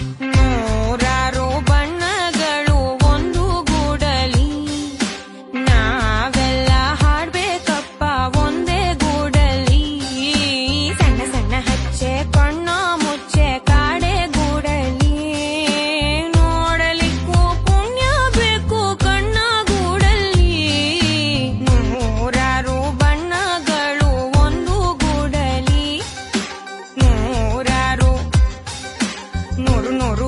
ನೂರಾರು ಬಣ್ಣಗಳು ಒಂದು ಗೂಡಲಿ ನಾವೆಲ್ಲ ಹಾಡ್ಬೇಕಪ್ಪ ಒಂದೇ ಗೂಡಲಿ ಸಣ್ಣ ಸಣ್ಣ ಹಚ್ಚೆ ಕಣ್ಣ ಮುಚ್ಚೆ ಕಾಡೆ ಗೂಡಲಿ ನೋಡಲಿಕ್ಕೂ ಪುಣ್ಯ ಬೇಕು ಕಣ್ಣ ಗೂಡಲಿ ನೂರಾರು ಬಣ್ಣಗಳು ಒಂದು ಗೂಡಲಿ ನೂರಾರು ನೂರು ನೂರು